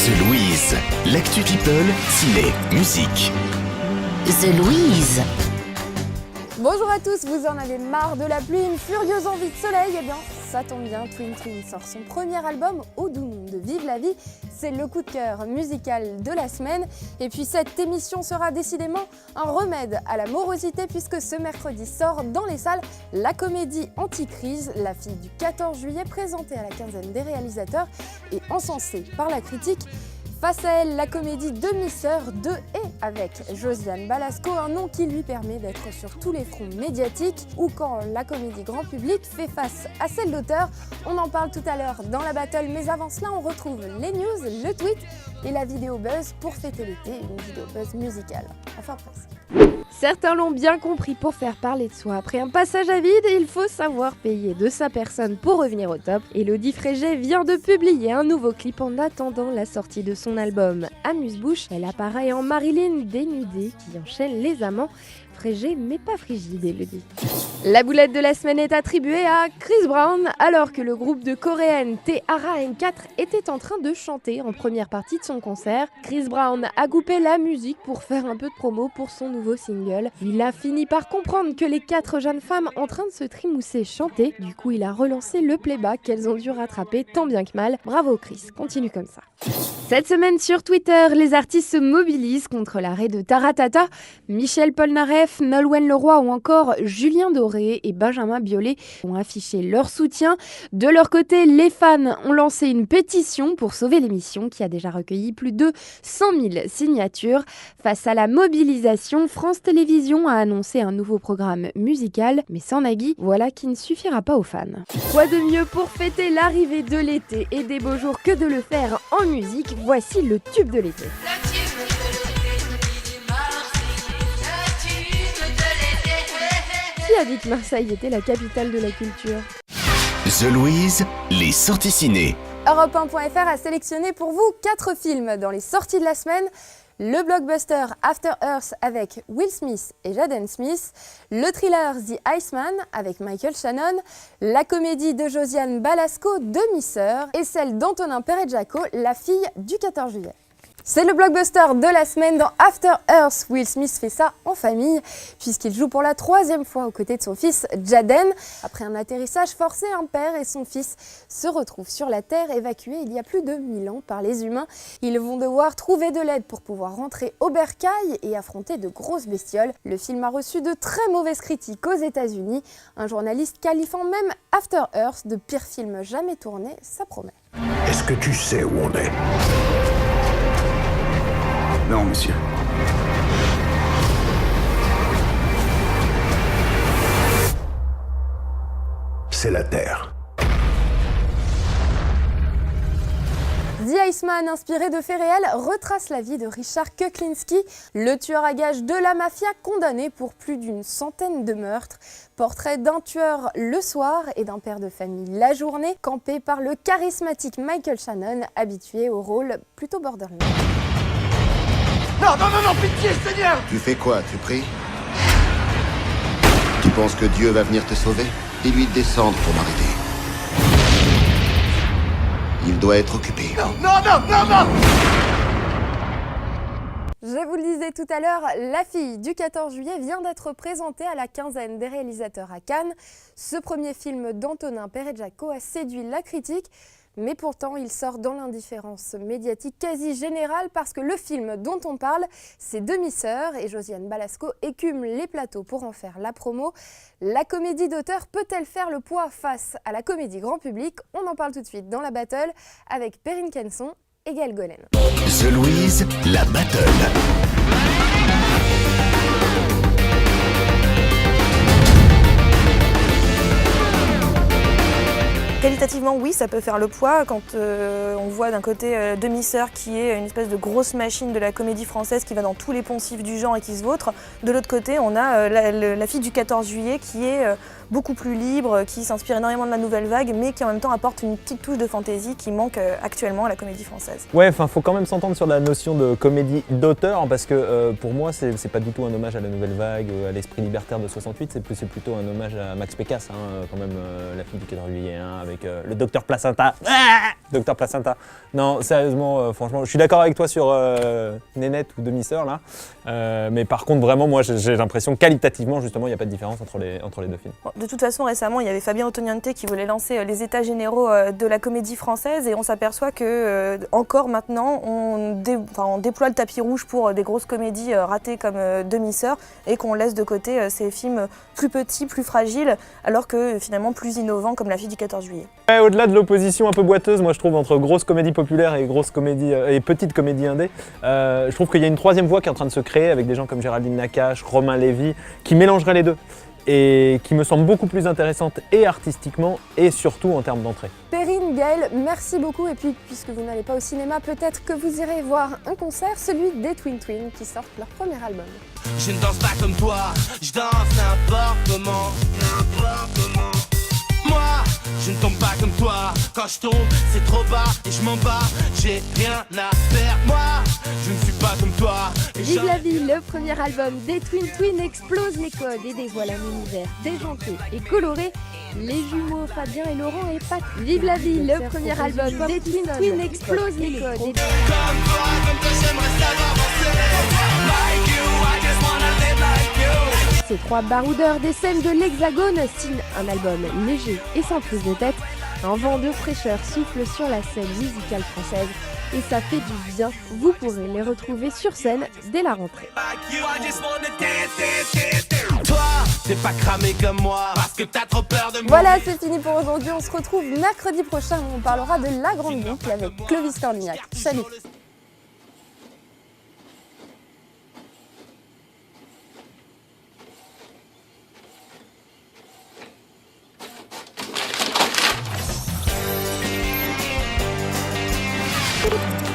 The Louise, l'actu people, ciné, musique. The Louise. Bonjour à tous, vous en avez marre de la pluie, une furieuse envie de soleil? Eh bien, ça tombe bien, Twin Twin sort son premier album, Au doux nom de Vive la vie. C'est le coup de cœur musical de la semaine. Et puis cette émission sera décidément un remède à la morosité puisque ce mercredi sort dans les salles la comédie Anticrise, la fille du 14 juillet, présentée à la quinzaine des réalisateurs et encensée par la critique. Face à elle, la comédie Demi-sœur de et avec Josiane Balasco, un nom qui lui permet d'être sur tous les fronts médiatiques, ou quand la comédie grand public fait face à celle d'auteur. On en parle tout à l'heure dans la battle, mais avant cela, on retrouve les news, le tweet et la vidéo buzz pour fêter l'été, une vidéo buzz musicale. Enfin presque. Certains l'ont bien compris, pour faire parler de soi après un passage à vide, il faut savoir payer de sa personne pour revenir au top. Élodie Frégé vient de publier un nouveau clip en attendant la sortie de son album Amuse-bouche. Elle apparaît en Marilyn dénudée qui enchaîne les amants. Frégé mais pas frigide, Élodie. La boulette de la semaine est attribuée à Chris Brown alors que le groupe de coréennes T-ara M4 était en train de chanter en première partie de son concert. Chris Brown a coupé la musique pour faire un peu de promo pour son nouveau single. Il a fini par comprendre que les 4 jeunes femmes en train de se trimousser chantaient. Du coup, il a relancé le playback qu'elles ont dû rattraper tant bien que mal. Bravo Chris, continue comme ça. Cette semaine sur Twitter, les artistes se mobilisent contre l'arrêt de Taratata. Michel Polnareff, Nolwenn Leroy ou encore Julien Doré et Benjamin Biolay ont affiché leur soutien. De leur côté, les fans ont lancé une pétition pour sauver l'émission qui a déjà recueilli plus de 100 000 signatures. Face à la mobilisation, France Télévisions a annoncé un nouveau programme musical, mais sans Nagui, voilà qui ne suffira pas aux fans. Quoi de mieux pour fêter l'arrivée de l'été et des beaux jours que de le faire en musique? Voici le tube de l'été. Qui a dit que Marseille était la capitale de la culture? The Louise, les sorties ciné. Europe1.fr a sélectionné pour vous 4 films dans les sorties de la semaine. Le blockbuster After Earth avec Will Smith et Jaden Smith, le thriller The Iceman avec Michael Shannon, la comédie de Josiane Balasco, Demi-sœur, et celle d'Antonin Perejako, La fille du 14 juillet. C'est le blockbuster de la semaine. Dans After Earth, Will Smith fait ça en famille puisqu'il joue pour la 3e fois aux côtés de son fils Jaden. Après un atterrissage forcé, un père et son fils se retrouvent sur la Terre, évacués il y a plus de 1000 ans par les humains. Ils vont devoir trouver de l'aide pour pouvoir rentrer au bercail et affronter de grosses bestioles. Le film a reçu de très mauvaises critiques aux États-Unis. Un journaliste qualifiant même After Earth de pire film jamais tourné, ça promet. Est-ce que tu sais où on est? Non, monsieur. C'est la Terre. The Iceman, inspiré de faits réels, retrace la vie de Richard Kuklinski, le tueur à gages de la mafia condamné pour plus d'une centaine de meurtres. Portrait d'un tueur le soir et d'un père de famille la journée, campé par le charismatique Michael Shannon, habitué au rôle plutôt borderline. Non, non, non, non, pitié, Seigneur! Tu fais quoi? Tu pries? Tu penses que Dieu va venir te sauver? Dis-lui de descendre pour m'arrêter. Il doit être occupé. Non, non, non, non, non! Je vous le disais tout à l'heure, La fille du 14 juillet vient d'être présentée à la quinzaine des réalisateurs à Cannes. Ce premier film d'Antonin Perejako a séduit la critique. Mais pourtant, il sort dans l'indifférence médiatique quasi générale parce que le film dont on parle, c'est Demi-sœur et Josiane Balasco écume les plateaux pour en faire la promo. La comédie d'auteur peut-elle faire le poids face à la comédie grand public? On en parle tout de suite dans la battle avec Perrine Kenson et Gaël Golen. The Louise, la battle. Qualitativement, oui, ça peut faire le poids quand on voit d'un côté Demi-sœur qui est une espèce de grosse machine de la comédie française qui va dans tous les poncifs du genre et qui se vautre. De l'autre côté, on a la fille du 14 juillet qui est beaucoup plus libre, qui s'inspire énormément de la nouvelle vague, mais qui en même temps apporte une petite touche de fantaisie qui manque actuellement à la comédie française. Ouais, enfin, faut quand même s'entendre sur la notion de comédie d'auteur, parce que pour moi, c'est pas du tout un hommage à la nouvelle vague, à l'esprit libertaire de 68, c'est plutôt un hommage à Max Pécasse, hein, quand même, la fille du 14 juillet, hein, avec le docteur Placenta. Docteur Placenta. Non, sérieusement, franchement, je suis d'accord avec toi sur Nénette ou Demi-sœur, là, mais par contre, vraiment, moi, j'ai l'impression qualitativement, justement, il n'y a pas de différence entre les deux films. Bon, de toute façon, récemment, il y avait Fabien Ottoniente qui voulait lancer les états généraux de la comédie française, et on s'aperçoit que, encore maintenant, on déploie le tapis rouge pour des grosses comédies ratées comme Demi-sœur, et qu'on laisse de côté ces films plus petits, plus fragiles, alors que finalement plus innovants comme La fille du 14 juillet. Ouais, au-delà de l'opposition un peu boiteuse, moi je trouve, entre grosses comédies populaires et grosses comédies et petites comédies indé, je trouve qu'il y a une troisième voie qui est en train de se créer avec des gens comme Géraldine Nakache, Romain Lévy, qui mélangeraient les deux et qui me semble beaucoup plus intéressante et artistiquement et surtout en termes d'entrée. Perrine, Gaël, merci beaucoup. Et puis, puisque vous n'allez pas au cinéma, peut-être que vous irez voir un concert, celui des Twin Twin, qui sortent leur premier album. Je ne danse pas comme toi, je danse n'importe comment. Moi, je ne tombe pas comme toi. Quand je tombe, c'est trop bas et je m'en bats. J'ai rien à perdre. Moi, je ne suis pas comme toi. Vive la vie, le premier album des Twin Twin explose les codes et dévoile un univers déjanté et coloré. Les jumeaux Fabien et Laurent et Pat. Vive la vie, le premier album des Twin Twin explose les codes. Comme toi, j'aimerais savoir danser. Like you, I just wanna live like you. Ces trois baroudeurs des scènes de l'Hexagone signent un album léger et sans prise de tête. Un vent de fraîcheur souffle sur la scène musicale française et ça fait du bien. Vous pourrez les retrouver sur scène dès la rentrée. Like you, I just wanna dance. Toi, t'es pas cramé comme moi parce que t'as trop peur de moi. Voilà, c'est fini pour aujourd'hui. On se retrouve mercredi prochain où on parlera de La Grande Boucle avec Clovis Cornillac. Salut! Thank you.